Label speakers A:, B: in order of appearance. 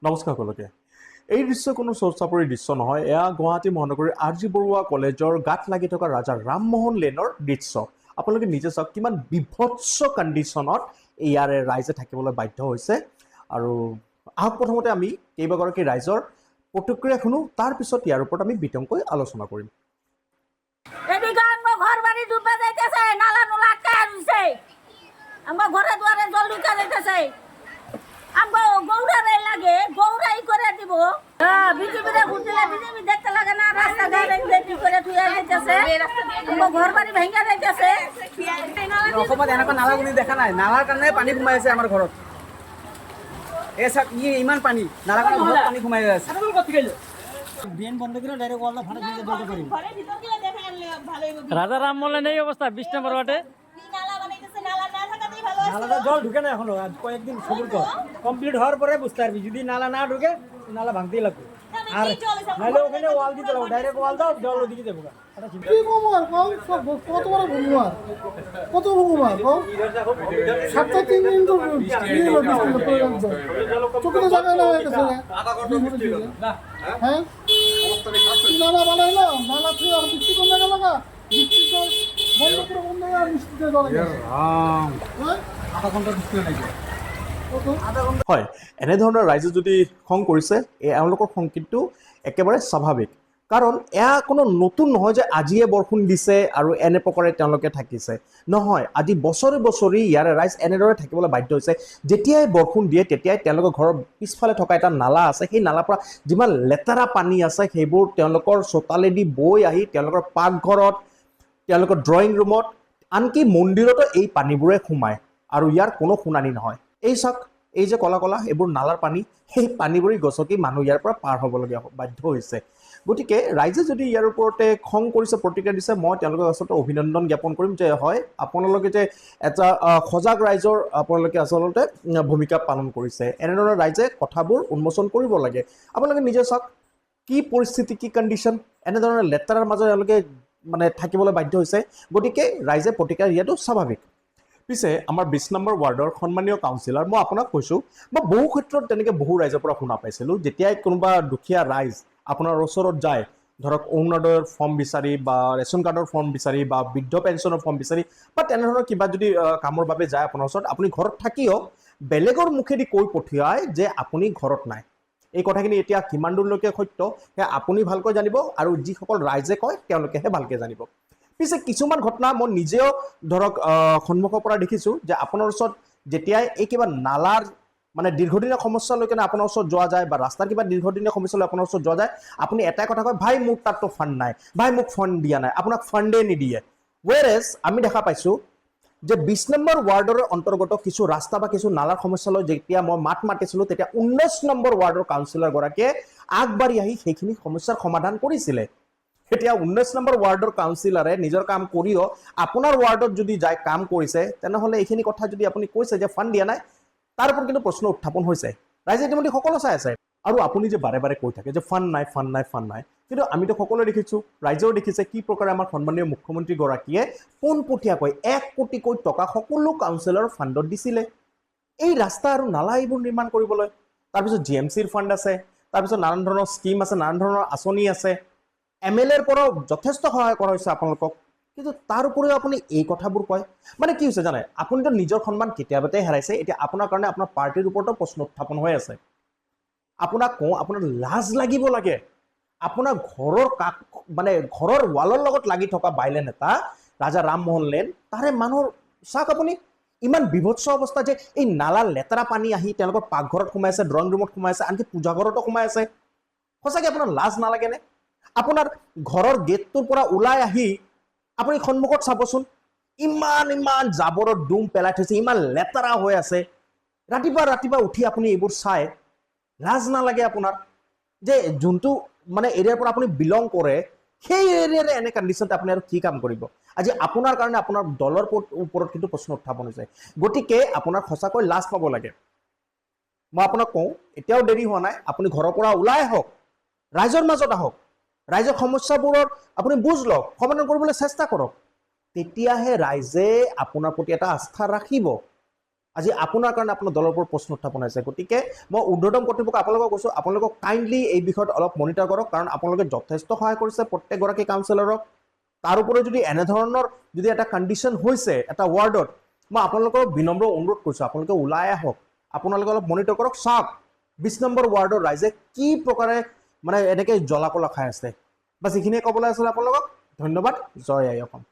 A: নমস্কাৰ সকলোকে। এই দৃশ্য কোনো চৌচাপৰি দৃশ্য নহয়, এয়া গুৱাহাটী মহানগৰীৰ আৰ.জি. বৰুৱা কলেজৰ গাত লাগি থকা ৰাজা ৰামমোহন লেনৰ দৃশ্য। আপোনালোকে নিজে চাওক কিমান বিভৎস কণ্ডিশ্যনত ইয়াৰে ৰাইজে থাকিবলৈ বাধ্য হৈছে। আৰু আহক প্ৰথমতে আমি কেইবাগৰাকী ৰাইজৰ প্ৰতিক্ৰিয়া শুনো, তাৰ পিছত ইয়াৰ ওপৰত আমি বিতংকৈ আলোচনা কৰিম।
B: ঘর বাড়ি ডুবে যাইতেছে, নালা নোলা আটকায় আছে, আমার ঘরে দুয়ারে জল ঢুকে যাইতেছে, আমার গৌড়ারে লাগে গৌড়াই করে দিব। বিজেপিতে ভোট দিলে বিজেপি দেখতে লাগে না, রাস্তাঘাট রেডি করে থুয়ে যাইতেছে, আমার ঘর বাড়ি ভেঙে যাইতেছে।
C: অসমত এনেকুৱা নালা বুলি দেখা নাই, নালাৰ কাৰণে পানী সোমাই আছে আমাৰ ঘৰত। এই চাওক ইমান পানী, নালাৰ কাৰণে বহুত পানী সোমাই আছে।
D: ড্রেন বন্ধ করে ডাইরেক্ট ওয়ালটা ফাটা দিয়ে বলতে পারি।
E: রাজা রামমোহনের এই অবস্থা 20 নম্বর ওয়ার্ডে।
D: নালাটা জল ঢুকে না এখনো, আজ কয়েকদিন সবুর কর কমপ্লিট হওয়ার পরে বুঝতে পারবি। যদি নালা না ঢুকে নালা ভাঙতেই লাগবে, আর নাহলে ওখানে ওয়াল দিতে লাগবে, ডাইরেক্ট ওয়াল দাও, জল ওদিকে দেবো।
F: কি কমার কম সব কত বড় ভূমিমার, কত ভূমিমার কম সপ্তাহ 3 দিন তো চোখে জায়গা না হয়ে গেছে। হ্যাঁ নালা বানাইলো, নালা থেকে আর বৃষ্টি কমে গেল না, বৃষ্টি বন্ধ করে বন্ধ হয়ে আর বৃষ্টিতে জল গেছে।
C: আধা ঘণ্টা বৃষ্টি নাই।
A: হয়, এনেধৰণৰ ৰাইজে যদি খং কৰিছে, এওঁলোকৰ খং কিন্তু একেবাৰে স্বাভাৱিক। কাৰণ এয়া কোনো নতুন নহয় যে আজিয়ে বৰষুণ দিছে আৰু এনে প্ৰকাৰে তেওঁলোকে থাকিছে। নহয়, আজি বছৰি বছৰি ইয়াৰে ৰাইজ এনেদৰে থাকিবলৈ বাধ্য হৈছে। যেতিয়াই বৰষুণ দিয়ে তেতিয়াই তেওঁলোকৰ ঘৰৰ পিছফালে থকা এটা নালা আছে, সেই নালাৰ পৰা যিমান লেতেৰা পানী আছে সেইবোৰ তেওঁলোকৰ চোতালেদি বৈ আহি তেওঁলোকৰ পাকঘৰত, তেওঁলোকৰ ড্ৰয়িং ৰুমত, আনকি মন্দিৰতো এই পানীবোৰে সোমায় আৰু ইয়াৰ কোনো শুনানি নহয়। এই চাওক, এই যে কলা কলা এইবোৰ নালাৰ পানী, সেই পানীবোৰেই গছকি মানুহ ইয়াৰ পৰা পাৰ হ'বলগীয়া বাধ্য হৈছে। গতিকে ৰাইজে যদি ইয়াৰ ওপৰতে খং কৰিছে, প্ৰতিক্ৰিয়া দিছে, মই তেওঁলোকক আচলতে অভিনন্দন জ্ঞাপন কৰিম যে হয়, আপোনালোকে যে এটা সজাগ ৰাইজৰ আপোনালোকে আচলতে ভূমিকা পালন কৰিছে। এনেধৰণৰ ৰাইজে কথাবোৰ উন্মোচন কৰিব লাগে। আপোনালোকে নিজে চাওক কি পৰিস্থিতি, কি কণ্ডিশ্যন, এনেধৰণৰ লেতেৰাৰ মাজত তেওঁলোকে থাকিবলৈ বাধ্য হৈছে। গতিকে ৰাইজে প্ৰতিক্ৰিয়া দিয়াটো স্বাভাৱিক। পিছে আমাৰ 20 নম্বৰ ৱাৰ্ডৰ সন্মানীয় কাউন্সিলৰ, মই আপোনাক কৈছোঁ, মই বহু ক্ষেত্ৰত তেনেকৈ বহু ৰাইজৰ পৰা শুনা পাইছিলোঁ, যেতিয়াই কোনোবা দুখীয়া ৰাইজ আপোনাৰ ওচৰত যায়, ধৰক অৰুণোদয়ৰ ফৰ্ম বিচাৰি বা ৰেচন কাৰ্ডৰ ফৰ্ম বিচাৰি বা বৃদ্ধ পেঞ্চনৰ ফৰ্ম বিচাৰি বা তেনেধৰণৰ কিবা যদি কামৰ বাবে যায় আপোনাৰ ওচৰত, আপুনি ঘৰত থাকিও বেলেগৰ মুখেদি কৈ পঠিয়ায় যে আপুনি ঘৰত নাই। এই কথাখিনি এতিয়া কিমান দূৰলৈকে সত্য সেয়া আপুনি ভালকৈ জানিব, আৰু যিসকল ৰাইজে কয় তেওঁলোকেহে ভালকৈ জানিব। পিছে কিছুমান ঘটনা মই নিজেও ধৰক সন্মুখৰ পৰা দেখিছোঁ যে আপোনাৰ ওচৰত যেতিয়াই এই কিবা নালাৰ দীৰ্ঘদিনীয়া সমস্যালৈ কেনে আপোনাৰ ওচৰত যোৱা যায় বা ৰাস্তাৰ কিবা দীৰ্ঘদিনীয়া সমস্যালৈ আপোনাৰ ওচৰত যোৱা যায়, আপুনি এটাই কথা কয়, ভাই মোৰ তাততো ফাণ্ড নাই, ভাই মোক ফাণ্ড দিয়া নাই, আপোনাক ফাণ্ডে নিদিয়ে। ৱেৰেজ আমি দেখা পাইছোঁ যে 20 নম্বৰ ৱাৰ্ডৰ অন্তৰ্গত কিছু ৰাস্তা বা কিছু নালাৰ সমস্যালৈ যেতিয়া মই মাত মাতিছিলোঁ, তেতিয়া 19 নম্বৰ ৱাৰ্ডৰ কাউন্সিলৰগৰাকীয়ে আগবাঢ়ি আহি সেইখিনি সমস্যাৰ সমাধান কৰিছিলে। এতিয়া 19 নম্বৰ ৱাৰ্ডৰ কাউন্সিলৰে নিজৰ কাম কৰিও আপোনাৰ ৱাৰ্ডত যদি যায় কাম কৰিছে, তেনেহ'লে এইখিনি কথা যদি আপুনি কৈছে যে ফাণ্ড দিয়া নাই, তাৰ ওপৰত কিন্তু প্ৰশ্ন উত্থাপন হৈছে। ৰাইজে ইতিমধ্যে সকলো চাই আছে। আৰু আপুনি যে বাৰে বাৰে কৈ থাকে যে ফাণ্ড নাই, ফাণ্ড নাই, ফাণ্ড নাই, কিন্তু আমিতো সকলোৱে দেখিছোঁ, ৰাইজেও দেখিছে কি প্ৰকাৰে আমাৰ সন্মানীয় মুখ্যমন্ত্ৰীগৰাকীয়ে পোনপটীয়াকৈ 1 কোটিকৈ টকা সকলো কাউন্সিলৰ ফাণ্ডত দিছিলে এই ৰাস্তা আৰু নালা এইবোৰ নিৰ্মাণ কৰিবলৈ। তাৰপিছত GMCৰ ফাণ্ড আছে, তাৰপিছত নানান ধৰণৰ স্কিম আছে, নানান ধৰণৰ আঁচনি আছে, MLAৰ পৰাও যথেষ্ট সহায় কৰা হৈছে আপোনালোকক। কিন্তু তাৰ উপৰিও আপুনি এই কথাবোৰ কয়, কি হৈছে জানে, আপুনিতো নিজৰ সন্মান কেতিয়াবাতে হেৰাইছে। এতিয়া আপোনাৰ কাৰণে আপোনাৰ পাৰ্টিৰ ওপৰতো প্ৰশ্ন উত্থাপন হৈ আছে। আপোনাক কওঁ, আপোনাৰ লাজ লাগিব লাগে। আপোনাৰ ঘৰৰ ঘৰৰ ৱালৰ লগত লাগি থকা বাইলেন এটা ৰাজা ৰামমোহন লেন, তাৰে মানুহৰ চাওক আপুনি ইমান বিভৎস অৱস্থা যে এই নালা লেতেৰা পানী আহি তেওঁলোকৰ পাকঘৰত সোমাই আছে, ড্ৰয়িং ৰুমত সোমাই আছে, আনকি পূজা ঘৰতো সোমাই আছে। সঁচাকৈ আপোনাৰ লাজ নালাগেনে? আপোনাৰ ঘৰৰ গেটটোৰ পৰা ওলাই আহি আপুনি সন্মুখত চাবচোন, ইমান ইমান জাবৰৰ ডুম পেলাই থৈছে, ইমান লেতেৰা হৈ আছে। ৰাতিপুৱা ৰাতিপুৱা উঠি আপুনি এইবোৰ চাই লাজ নালাগে আপোনাৰ? যে যোনটো এৰিয়াৰ পৰা আপুনি বিলং কৰে, সেই এৰিয়াৰে এনে কণ্ডিশ্যনতে আপুনি আৰু কি কাম কৰিব? আজি আপোনাৰ কাৰণে আপোনাৰ দলৰ ওপৰত কিন্তু প্ৰশ্ন উত্থাপন হৈছে। গতিকে আপোনাৰ সঁচাকৈ লাজ পাব লাগে। মই আপোনাক কওঁ, এতিয়াও দেৰি হোৱা নাই, আপুনি ঘৰৰ পৰা ওলাই আহক, ৰাইজৰ মাজত আহক, ৰাইজৰ সমস্যাবোৰৰ আপুনি বুজ লওক, সমাধান কৰিবলৈ চেষ্টা কৰক। তেতিয়াহে ৰাইজে আপোনাৰ প্ৰতি এটা আস্থা ৰাখিব। আজি আপোনাৰ কাৰণে আপোনাৰ দলৰ ওপৰত প্ৰশ্ন উত্থাপন হৈছে গতিকে মই ঊৰ্ধ্বতম কৰ্তৃপক্ষ আপোনালোকক কৈছোঁ আপোনালোকক কাইণ্ডলি এই বিষয়ত অলপ মনিটৰ কৰক কাৰণ আপোনালোকে যথেষ্ট সহায় কৰিছে প্ৰত্যেকগৰাকী কাউন্সিলৰক তাৰ উপৰি যদি এনেধৰণৰ যদি এটা কণ্ডিশ্যন হৈছে এটা ৱাৰ্ডত মই আপোনালোকৰ বিনম্ৰ অনুৰোধ কৰিছোঁ আপোনালোকে ওলাই আহক আপোনালোকে অলপ মনিটৰ কৰক চাওক 20 নম্বৰ ৱাৰ্ডৰ ৰাইজে কি প্ৰকাৰে মানে এনেকৈ জ্বলা কলা খাই আছে বাছ এইখিনিয়ে ক'বলৈ আছিলে আপোনালোকক ধন্যবাদ জয় আই অসম